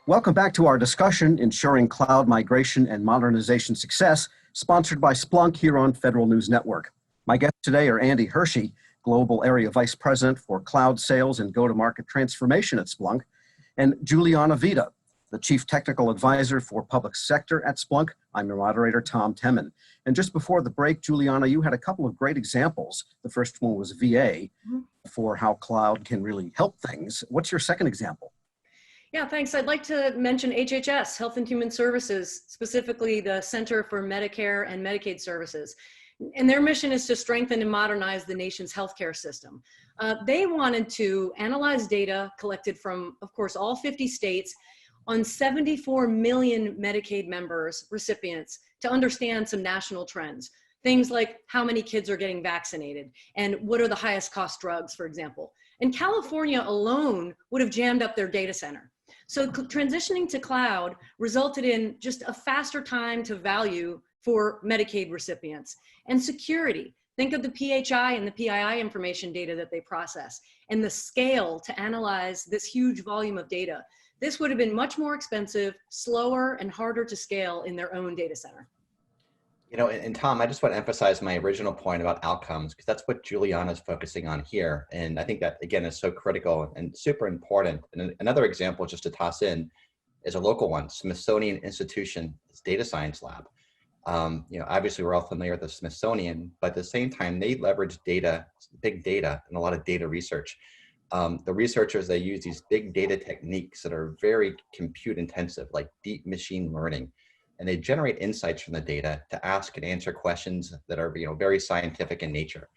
Welcome back to our discussion, Ensuring Cloud Migration and Modernization Success, sponsored by Splunk here on Federal News Network. My guests today are Andy Hershey, Global Area Vice President for Cloud Sales and Go-to-Market Transformation at Splunk, and Juliana Vida, the Chief Technical Advisor for Public Sector at Splunk. I'm your moderator, Tom Temin. And just before the break, Juliana, you had a couple of great examples. The first one was VA for how cloud can really help things. What's your second example? Yeah, thanks. I'd like to mention HHS, Health and Human Services, specifically the Center for Medicare and Medicaid Services. And their mission is to strengthen and modernize the nation's healthcare system. They wanted to analyze data collected from, of course, all 50 states on 74 million Medicaid members, recipients, to understand some national trends. Things like how many kids are getting vaccinated and what are the highest cost drugs, for example. And California alone would have jammed up their data center. So transitioning to cloud resulted in just a faster time to value for Medicaid recipients. And security, think of the PHI and the PII information data that they process and the scale to analyze this huge volume of data. This would have been much more expensive, slower, and harder to scale in their own data center. You know, and Tom, I just want to emphasize my original point about outcomes, because that's what Juliana's focusing on here. And I think that, again, is so critical and super important. And another example, just to toss in, is a local one, Smithsonian Institution's Data Science Lab. You know, obviously we're all familiar with the Smithsonian, but at the same time, they leverage data, big data, and a lot of data research. The researchers, they use these big data techniques that are very compute intensive, like deep machine learning. And they generate insights from the data to ask and answer questions that are, you know, very scientific in nature.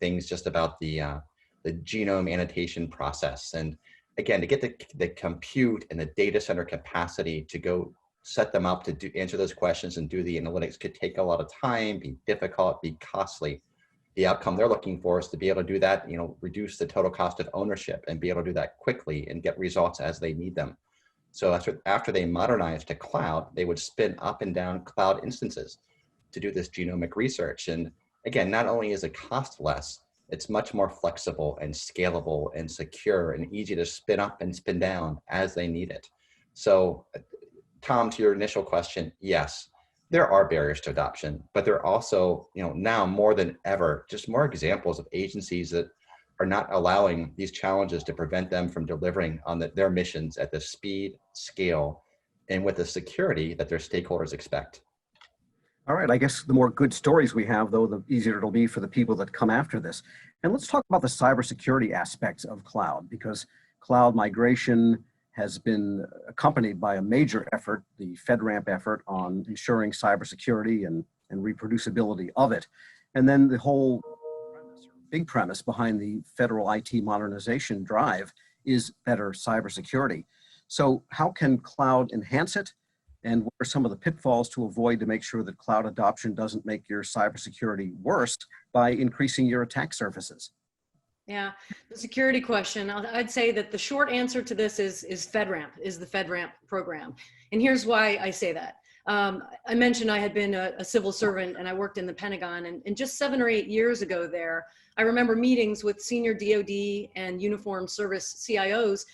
Things just about the genome annotation process. And again, to get the compute and the data center capacity to go set them up to answer those questions and do the analytics could take a lot of time, be difficult, be costly. The outcome they're looking for is to be able to do that, you know, reduce the total cost of ownership and be able to do that quickly and get results as they need them. So after they modernized to cloud, they would spin up and down cloud instances to do this genomic research. And again, not only is it cost less, it's much more flexible and scalable and secure and easy to spin up and spin down as they need it. So Tom, to your initial question, yes, there are barriers to adoption, but there are also, you know, now more than ever, just more examples of agencies that are not allowing these challenges to prevent them from delivering on their missions at the speed, scale, and with the security that their stakeholders expect. All right, I guess the more good stories we have, though, the easier it'll be for the people that come after this. And let's talk about the cybersecurity aspects of cloud, because cloud migration has been accompanied by a major effort, the FedRAMP effort on ensuring cybersecurity and reproducibility of it. And then the whole big premise behind the federal IT modernization drive is better cybersecurity. So how can cloud enhance it? And what are some of the pitfalls to avoid to make sure that cloud adoption doesn't make your cybersecurity worse by increasing your attack surfaces? Yeah, the security question, I'd say that the short answer to this is FedRAMP, is the FedRAMP program. And here's why I say that. I mentioned I had been a civil servant and I worked in the Pentagon, and just 7 or 8 years ago there, I remember meetings with senior DoD and uniformed service CIOs.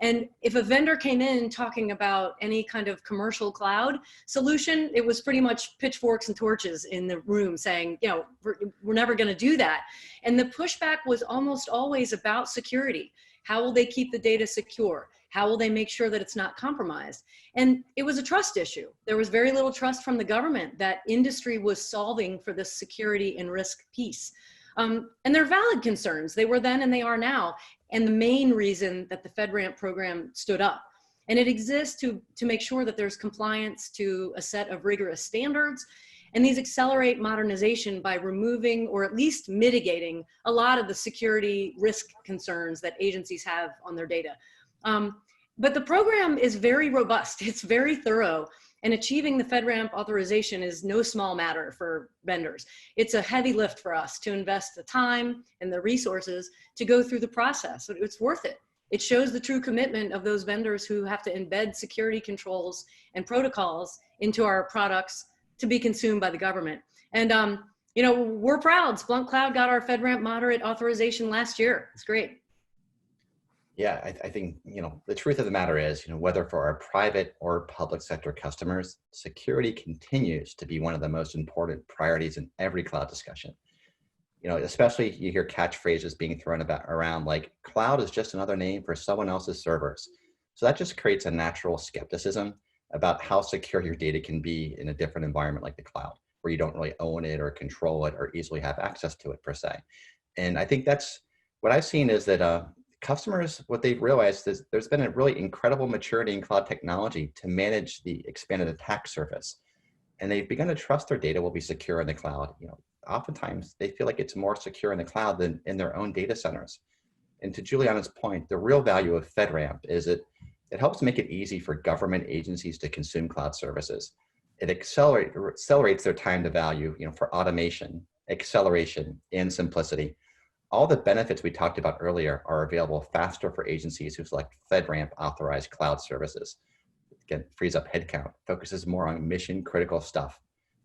And if a vendor came in talking about any kind of commercial cloud solution, it was pretty much pitchforks and torches in the room saying, you know, we're never going to do that. And the pushback was almost always about security. How will they keep the data secure? How will they make sure that it's not compromised? And it was a trust issue. There was very little trust from the government that industry was solving for this security and risk piece. And they're valid concerns. They were then and they are now. And the main reason that the FedRAMP program stood up. And it exists to make sure that there's compliance to a set of rigorous standards. And these accelerate modernization by removing or at least mitigating a lot of the security risk concerns that agencies have on their data. But the program is very robust. It's very thorough. And achieving the FedRAMP authorization is no small matter for vendors. It's a heavy lift for us to invest the time and the resources to go through the process. So it's worth it. It shows the true commitment of those vendors who have to embed security controls and protocols into our products to be consumed by the government. And you know, we're proud. Splunk Cloud got our FedRAMP moderate authorization last year. It's great. Yeah, I think, the truth of the matter is, whether for our private or public sector customers, security continues to be one of the most important priorities in every cloud discussion. Especially you hear catchphrases being thrown around like cloud is just another name for someone else's servers. So that just creates a natural skepticism about how secure your data can be in a different environment like the cloud, where you don't really own it or control it or easily have access to it per se. And I think that's what I've seen is that customers, what they've realized is there's been a really incredible maturity in cloud technology to manage the expanded attack surface. And they've begun to trust their data will be secure in the cloud. Oftentimes they feel like it's more secure in the cloud than in their own data centers. And to Juliana's point, the real value of FedRAMP is it helps make it easy for government agencies to consume cloud services. It accelerates their time to value, for automation, acceleration, and simplicity. All the benefits we talked about earlier are available faster for agencies who select FedRAMP authorized cloud services. Again, frees up headcount, focuses more on mission critical stuff,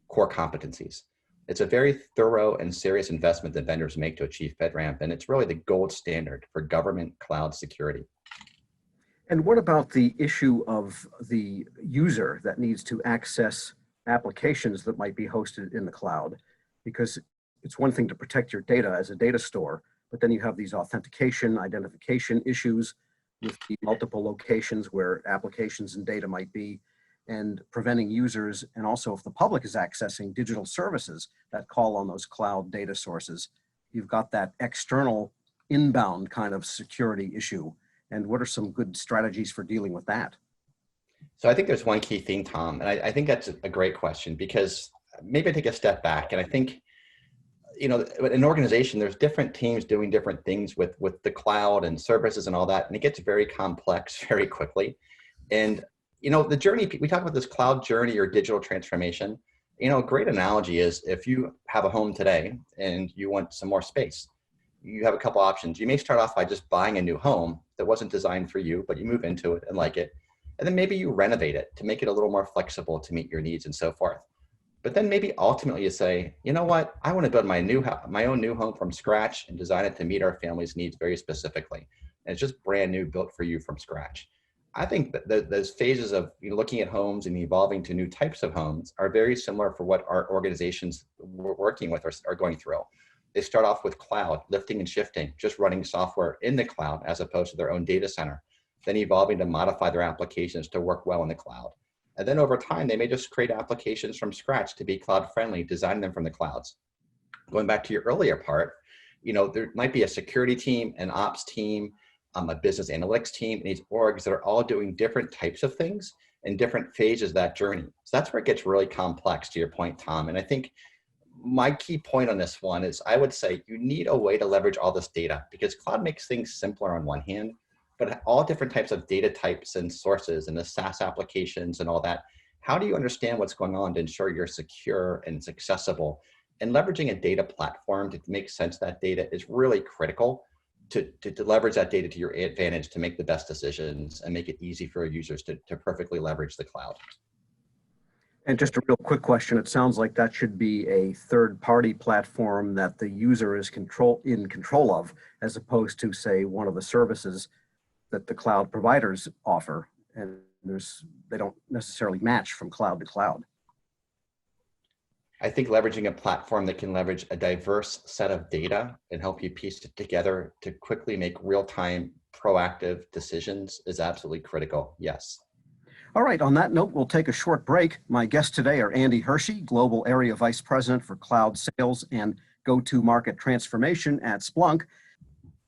core competencies. It's a very thorough and serious investment that vendors make to achieve FedRAMP, and it's really the gold standard for government cloud security. And what about the issue of the user that needs to access applications that might be hosted in the cloud? Because it's one thing to protect your data as a data store, but then you have these authentication, identification issues with the multiple locations where applications and data might be, and preventing users, and also if the public is accessing digital services that call on those cloud data sources, you've got that external inbound kind of security issue. And what are some good strategies for dealing with that? So I think there's one key thing, Tom, and I think that's a great question, because maybe I take a step back and I think, in an organization, there's different teams doing different things with the cloud and services and all that, and it gets very complex very quickly. And the journey, we talk about this cloud journey or digital transformation. A great analogy is if you have a home today and you want some more space, you have a couple options. You may start off by just buying a new home that wasn't designed for you, but you move into it and like it. And then maybe you renovate it to make it a little more flexible to meet your needs and so forth. But then maybe ultimately you say, you know what, I want to build my own new home from scratch and design it to meet our family's needs very specifically. And it's just brand new, built for you from scratch. I think that those phases of looking at homes and evolving to new types of homes are very similar for what our organizations we're working with are going through. They start off with cloud, lifting and shifting, just running software in the cloud as opposed to their own data center, then evolving to modify their applications to work well in the cloud. And then over time, they may just create applications from scratch to be cloud friendly, design them from the clouds. Going back to your earlier part, there might be a security team, an ops team, a business analytics team, and these orgs that are all doing different types of things in different phases of that journey. So that's where it gets really complex, to your point, Tom. And I think my key point on this one is I would say you need a way to leverage all this data, because cloud makes things simpler on one hand, but all different types of data types and sources and the SaaS applications and all that. How do you understand what's going on to ensure you're secure and it's accessible? And leveraging a data platform to make sense of that data is really critical to leverage that data to your advantage to make the best decisions and make it easy for users to perfectly leverage the cloud. And just a real quick question, it sounds like that should be a third-party platform that the user is in control of, as opposed to, say, one of the services that the cloud providers offer, and they don't necessarily match from cloud to cloud. I think leveraging a platform that can leverage a diverse set of data and help you piece it together to quickly make real-time proactive decisions is absolutely critical, yes. All right, on that note, we'll take a short break. My guests today are Andy Hershey, Global Area Vice President for Cloud Sales and Go-to-Market Transformation at Splunk,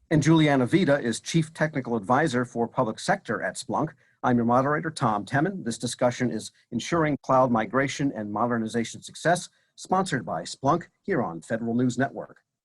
and Juliana Vida is Chief Technical Advisor for Public Sector at Splunk. I'm your moderator, Tom Temin. This discussion is Ensuring Cloud Migration and Modernization Success, sponsored by Splunk here on Federal News Network.